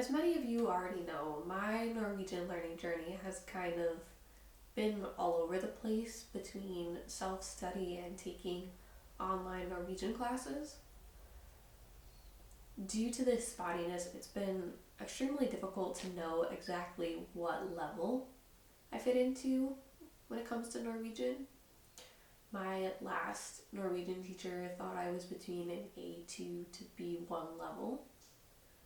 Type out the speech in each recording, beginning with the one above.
As many of you already know, my Norwegian learning journey has kind of been all over the place between self study and taking online Norwegian classes. Due to this spottiness, it's been extremely difficult to know exactly what level I fit into when it comes to Norwegian. My last Norwegian teacher thought I was between an A2 to B1 level.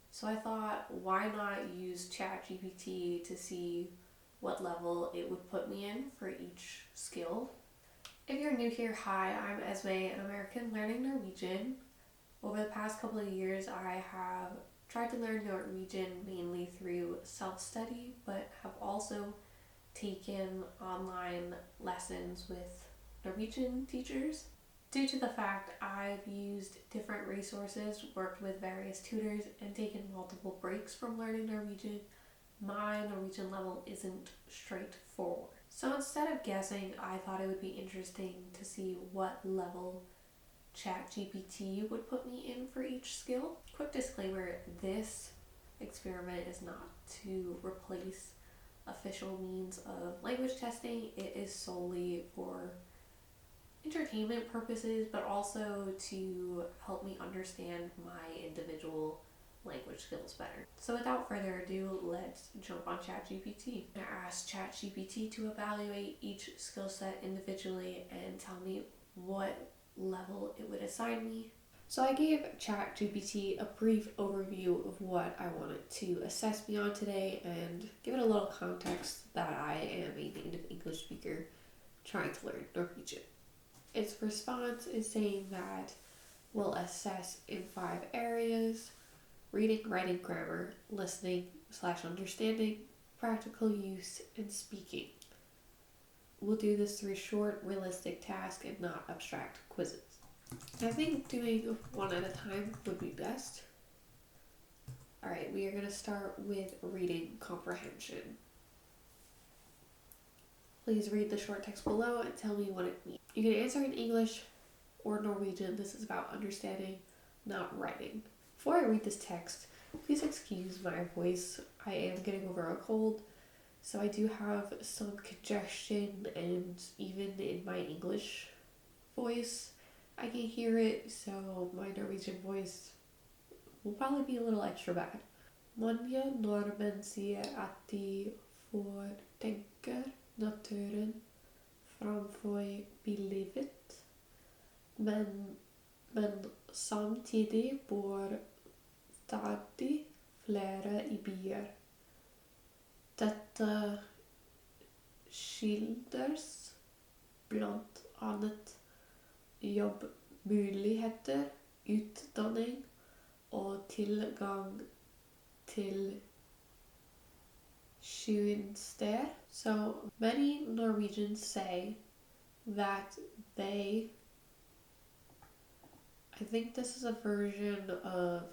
So I thought, why not use ChatGPT to see what level it would put me in for each skill. If you're new here, hi, I'm Esme, an American learning Norwegian. Over the past couple of years, I have tried to learn Norwegian mainly through self-study, but have also taken online lessons with Norwegian teachers. Due to the fact I've used different resources, worked with various tutors, and taken multiple breaks from learning Norwegian, my Norwegian level isn't straightforward. So instead of guessing, I thought it would be interesting to see what level ChatGPT would put me in for each skill. Quick disclaimer, this experiment is not to replace official means of language testing. It is solely for entertainment purposes, but also to help me understand my individual language skills better. So without further ado, let's jump on ChatGPT. I asked ChatGPT to evaluate each skill set individually and tell me what level it would assign me. So I gave ChatGPT a brief overview of what I wanted to assess me on today and give it a little context that I am a native English speaker trying to learn Norwegian. Its response is saying that we'll assess in 5 areas: reading, writing, grammar, listening / understanding, practical use, and speaking. We'll do this through short, realistic tasks and not abstract quizzes. I think doing one at a time would be best. Alright, we are going to start with reading comprehension. Please read the short text below and tell me what it means. You can answer in English or Norwegian. This is about understanding, not writing. Before I read this text, please excuse my voice. I am getting over a cold, so I do have some congestion, and even in my English voice, I can hear it, so my Norwegian voice will probably be a little extra bad. Mange nordmenn sier at de foretrekker naturen framfor billivet, men samtidig bor stadig flere i byer. Dette skildres blant annet jobbmuligheter, utdanning og tilgang til skjønnsteder. So many Norwegians say that they, I think this is a version of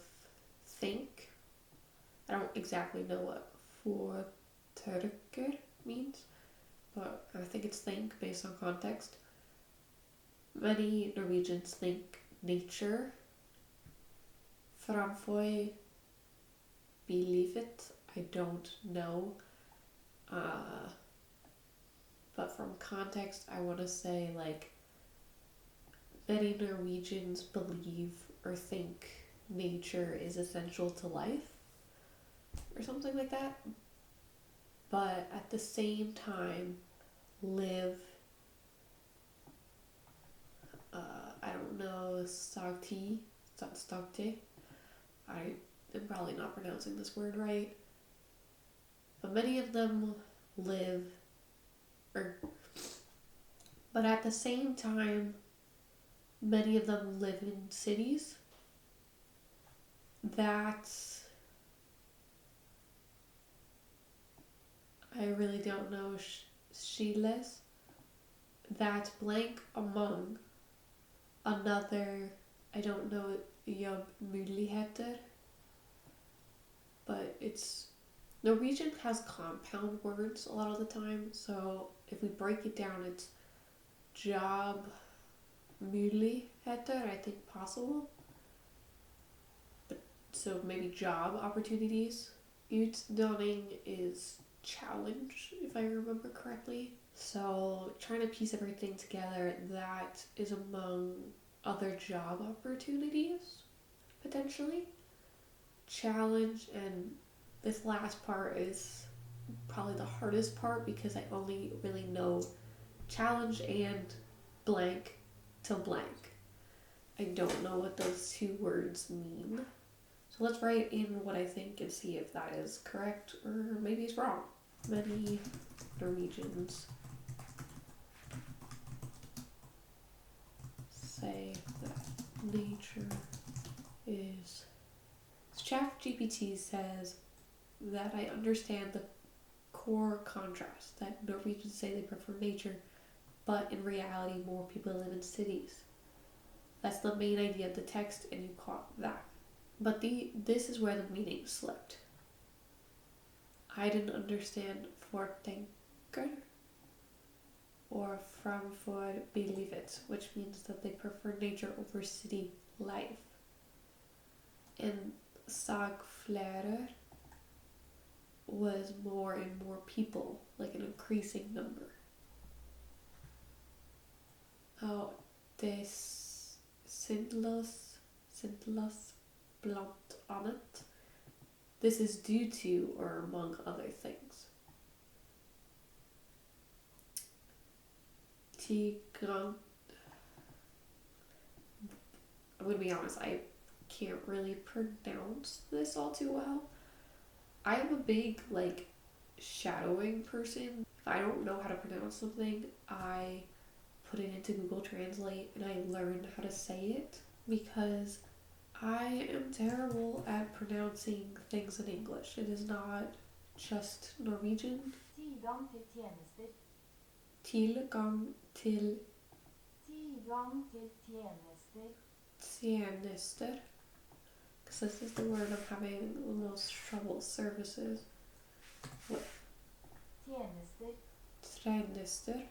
think. I don't exactly know what foretrekker means, but I think it's think based on context. Many Norwegians think nature framfor bylivet. I don't know. But from context, I want to say like many Norwegians believe or think nature is essential to life or something like that. But at the same time, live, I don't know, stagti. I am probably not pronouncing this word right. But many of them live, but at the same time, many of them live in cities. That's, I really don't know, skilles. That blank among another, I don't know, jobbmuligheter. But it's, Norwegian has compound words a lot of the time, so if we break it down, it's jobbmuligheter, I think possible. But so maybe job opportunities Utdanning is challenge, if I remember correctly. So trying to piece everything together, that is among other job opportunities, potentially. Challenge, and this last part is probably the hardest part because I only really know challenge and blank to blank. I don't know what those two words mean. So let's write in what I think and see if that is correct or maybe it's wrong. Many Norwegians say that nature is... ChatGPT says that I understand the core contrast, that Norwegians say they prefer nature, but in reality more people live in cities. That's the main idea of the text, and you caught that. But this is where the meaning slipped. I didn't understand fortenker or framfor bilivet, which means that they prefer nature over city life. And sagflere was more and more people, like an increasing number. Oh, des syndlos blant annet. This is due to or among other things. I'm gonna be honest, I can't really pronounce this all too well. I am a big shadowing person. If I don't know how to pronounce something, I put it into Google Translate and I learn how to say it because I am terrible at pronouncing things in English. It is not just Norwegian. Tilgang til tjenester. Because this is the word I'm having the most trouble. Services. What? Tjenester.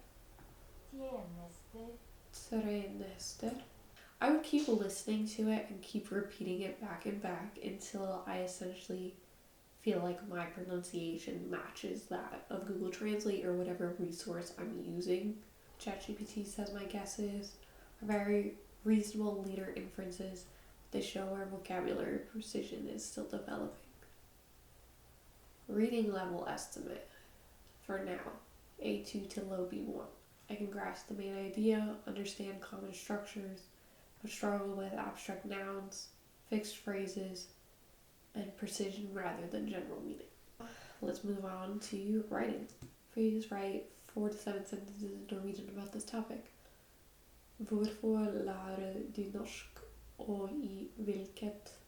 I would keep listening to it and keep repeating it back and back until I essentially feel like my pronunciation matches that of Google Translate or whatever resource I'm using. ChatGPT says my guesses are very reasonable leader inferences. They show our vocabulary precision is still developing. Reading level estimate for now, A2 to low B1. I can grasp the main idea, understand common structures, but struggle with abstract nouns, fixed phrases, and precision rather than general meaning. Let's move on to writing. Please write 4 to 7 sentences in Norwegian about this topic. Hvorfor lærer du norsk, og i hvilket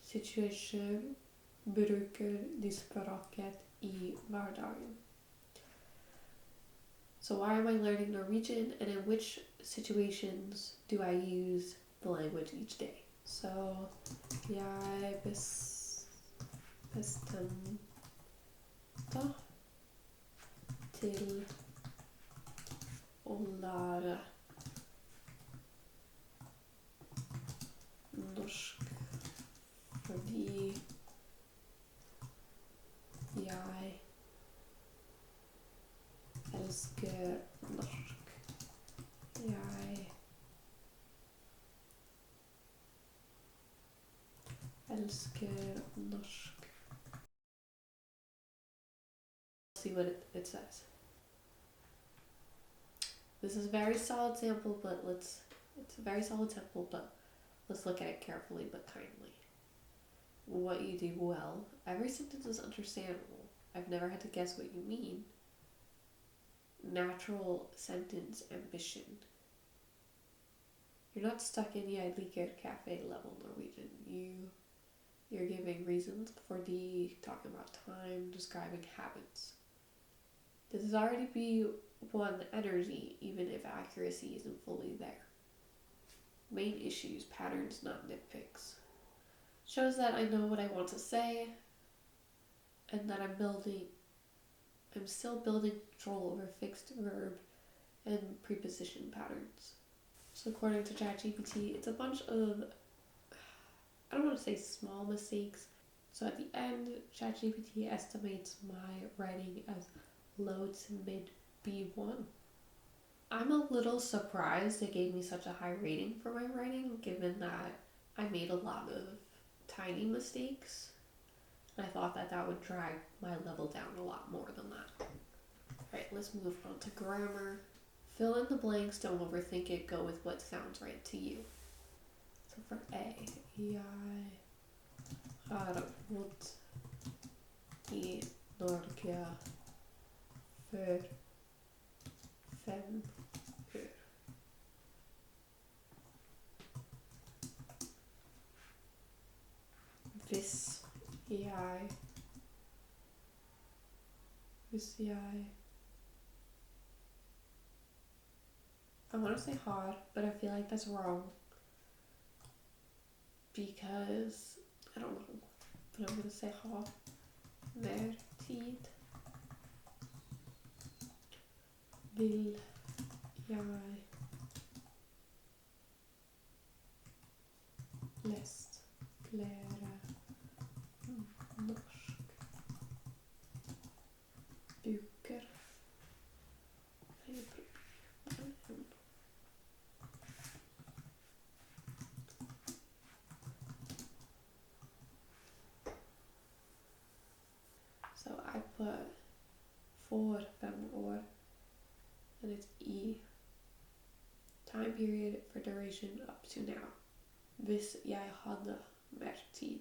situasjon bruker du språket i hverdagen? So why am I learning Norwegian, and in which situations do I use the language each day? So, jeg bestemte til å lære norsk fordi jeg elsker norsk. Jeg elsker norsk. See what it says. This is a very solid sample, but it's a very solid sample, but let's look at it carefully but kindly. What you do well. Every sentence is understandable. I've never had to guess what you mean. Natural sentence ambition. You're not stuck in Jeg liker cafe level Norwegian. You're giving reasons for talking about time, describing habits. This is already B1 energy, even if accuracy isn't fully there. Main issues, patterns, not nitpicks. Shows that I know what I want to say, and that I'm still building control over fixed verb and preposition patterns. So according to ChatGPT, it's a bunch of, I don't want to say small mistakes, So at the end, ChatGPT estimates my writing as low to mid B1. I'm a little surprised it gave me such a high rating for my writing, given that I made a lot of tiny mistakes. And I thought that that would drag my level down a lot more than that. Alright, let's move on to grammar. Fill in the blanks, don't overthink it, go with what sounds right to you. So for A, jeg har bodd I Norge for 5 år. Hvis jeg I want to say har, but I feel like that's wrong because I don't know, but I'm gonna say ha. Mer tid vil jeg lest flere norsk bøker. So I put for 5 år, and it's E. Time period for duration up to now. Hvis jeg hadde mer tid.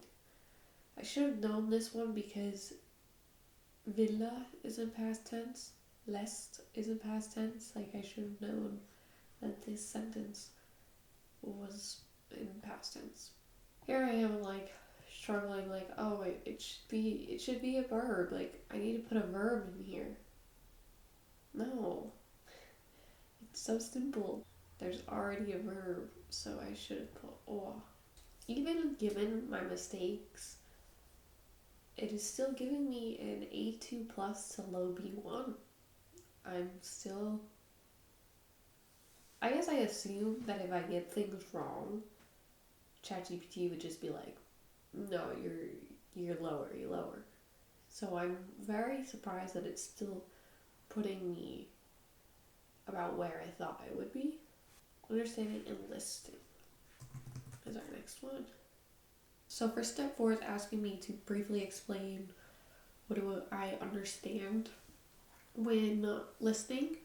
I should have known this one because ville is in past tense, lest is in past tense. Like I should have known that this sentence was in past tense. Here I am like struggling like, oh wait, it should be a verb. Like I need to put a verb in here. No. It's so simple. There's already a verb, so I should have put or. Even given my mistakes, it is still giving me an A2 plus to low B1. I'm still... I guess I assume that if I get things wrong, ChatGPT would just be like, no, you're lower. So I'm very surprised that it's still putting me about where I thought I would be. Understanding and listing is our next one. So for step 4, it's asking me to briefly explain what do I understand when listening.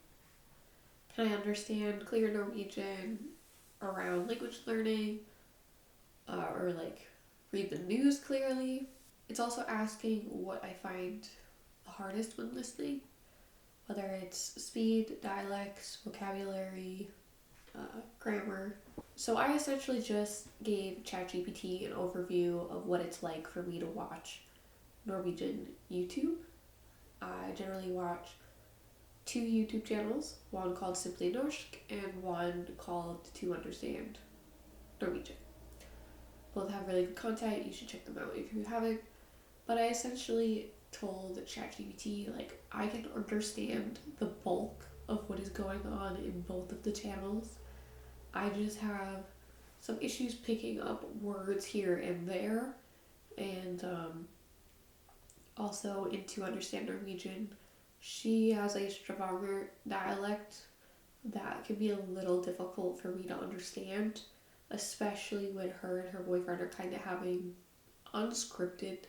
Can I understand clear Norwegian around language learning, or like read the news clearly? It's also asking what I find the hardest when listening, whether it's speed, dialects, vocabulary, grammar. So I essentially just gave ChatGPT an overview of what it's like for me to watch Norwegian YouTube. I generally watch 2 YouTube channels, one called Simply Norsk and one called To Understand Norwegian. Both have really good content, you should check them out if you haven't. But I essentially told ChatGPT, like, I can understand the bulk of what is going on in both of the channels. I just have some issues picking up words here and there, and also in To Understand Norwegian, she has a Stavanger dialect that can be a little difficult for me to understand, especially when her and her boyfriend are kind of having unscripted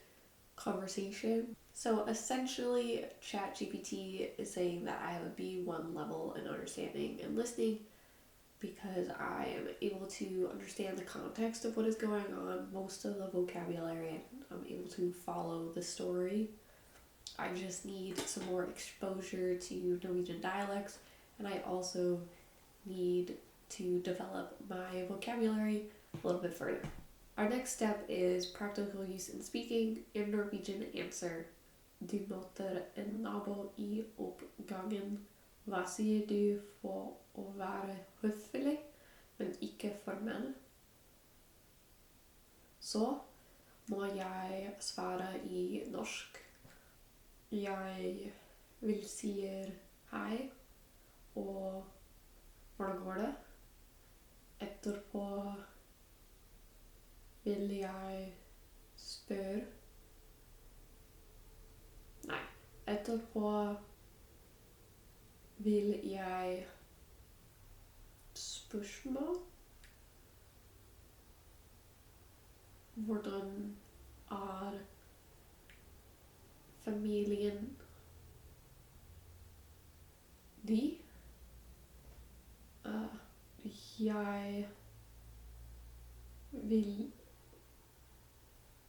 conversation. So essentially, ChatGPT is saying that I have a B1 level in understanding and listening because I am able to understand the context of what is going on, most of the vocabulary, and I'm able to follow the story. I just need some more exposure to Norwegian dialects, and I also need to develop my vocabulary a little bit further. Our next step is practical use in speaking. In Norwegian, answer: Du møter en nabo I oppgangen. Hva sier du for å være høflig, men ikke formell? Så må jeg svare I norsk. Jeg vil sier hei, og hvordan går det? Etterpå vil jeg spørre etterpå vil jeg spørsmål hvordan er familien de?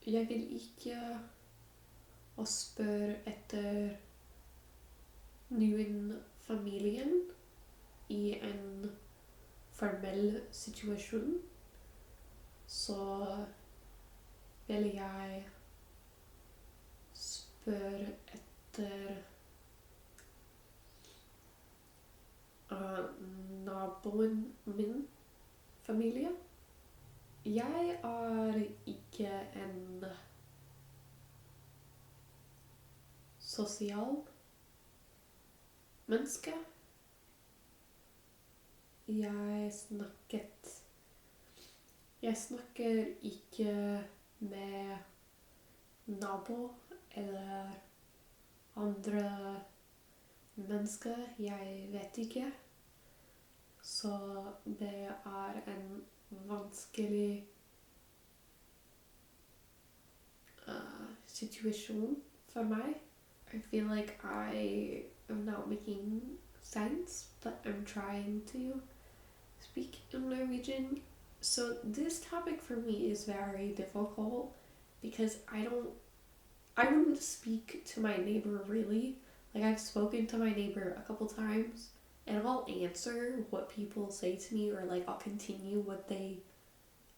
Jeg vil ikke spørre etter noen familien i en formell situasjon, så vil jeg spørre etter naboen min familie. Jeg er ikke en sosial menneske. Jeg snakker ikke med nabo eller andre mennesker jeg vet ikke. Så det er en vanskelig situation for meg. I feel like I am not making sense, but I'm trying to speak in Norwegian. So this topic for me is very difficult because I wouldn't speak to my neighbor really. Like, I've spoken to my neighbor a couple times, and I'll answer what people say to me, or like I'll continue what they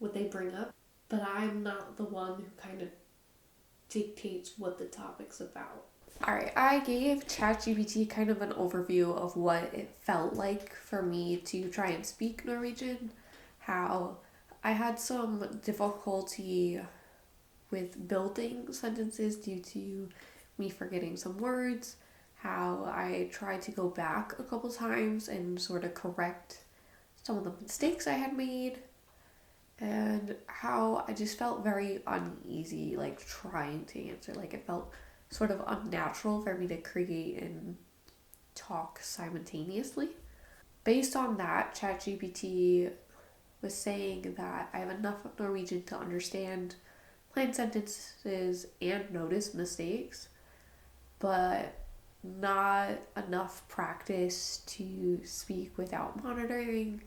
bring up, but I'm not the one who kind of dictates what the topic's about. Alright, I gave ChatGPT kind of an overview of what it felt like for me to try and speak Norwegian, how I had some difficulty with building sentences due to me forgetting some words, how I tried to go back a couple times and sort of correct some of the mistakes I had made, and how I just felt very uneasy like trying to answer. Like, it felt sort of unnatural for me to create and talk simultaneously. Based on that, ChatGPT was saying that I have enough Norwegian to understand, plan sentences, and notice mistakes, but not enough practice to speak without monitoring,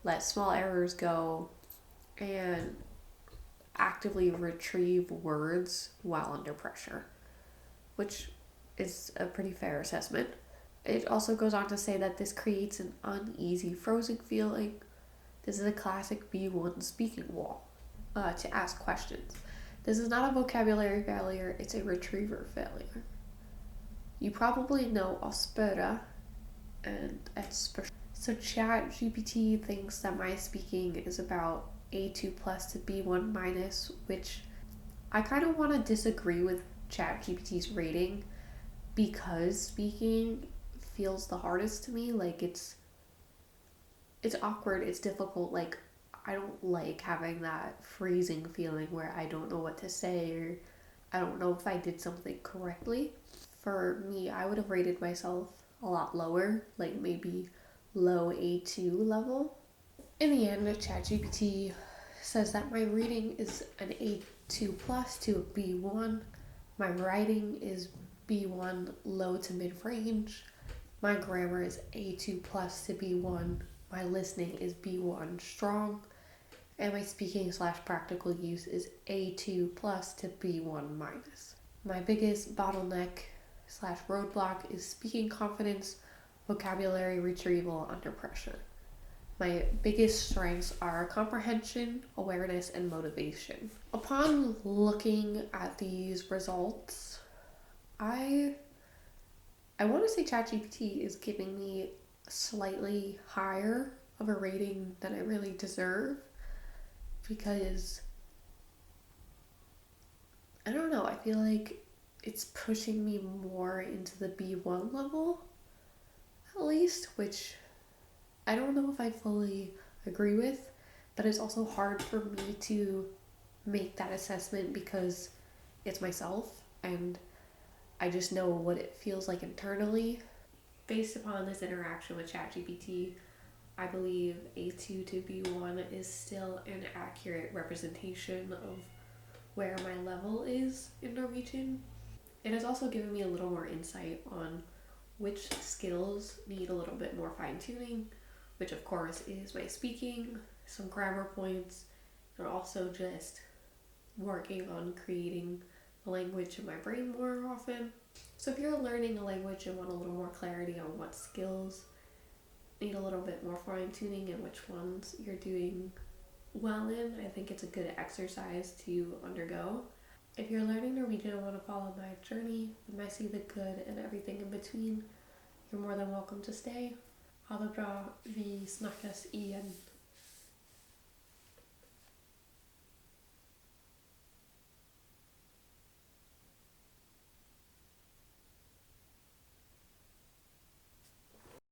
let small errors go, and actively retrieve words while under pressure, which is a pretty fair assessment. It also goes on to say that this creates an uneasy, frozen feeling. This is a classic B1 speaking wall to ask questions. This is not a vocabulary failure, it's a retriever failure. You probably know Aspera and Esper. So ChatGPT thinks that my speaking is about A2 plus to B1 minus, which I kind of want to disagree with ChatGPT's rating, because speaking feels the hardest to me. Like, it's awkward, it's difficult. Like, I don't like having that freezing feeling where I don't know what to say, or I don't know if I did something correctly. For me, I would have rated myself a lot lower, like maybe low A2 level. In the end, ChatGPT says that my reading is an A2 plus to a B1. My writing is B1 low to mid-range. My grammar is A2 plus to B1. My listening is B1 strong. And my speaking / practical use is A2 plus to B1 minus. My biggest bottleneck / roadblock is speaking confidence, vocabulary retrieval under pressure. My biggest strengths are comprehension, awareness, and motivation. Upon looking at these results, I want to say ChatGPT is giving me slightly higher of a rating than I really deserve, because I don't know, I feel like it's pushing me more into the B1 level, at least, which I don't know if I fully agree with, but it's also hard for me to make that assessment because it's myself, and I just know what it feels like internally. Based upon this interaction with ChatGPT, I believe A2 to B1 is still an accurate representation of where my level is in Norwegian. It has also given me a little more insight on which skills need a little bit more fine tuning, which of course is my speaking, some grammar points, and also just working on creating the language in my brain more often. So if you're learning a language and want a little more clarity on what skills need a little bit more fine tuning and which ones you're doing well in, I think it's a good exercise to undergo. If you're learning Norwegian and want to follow my journey with my see the good and everything in between, you're more than welcome to stay. Ha det bra, vi snackes igen.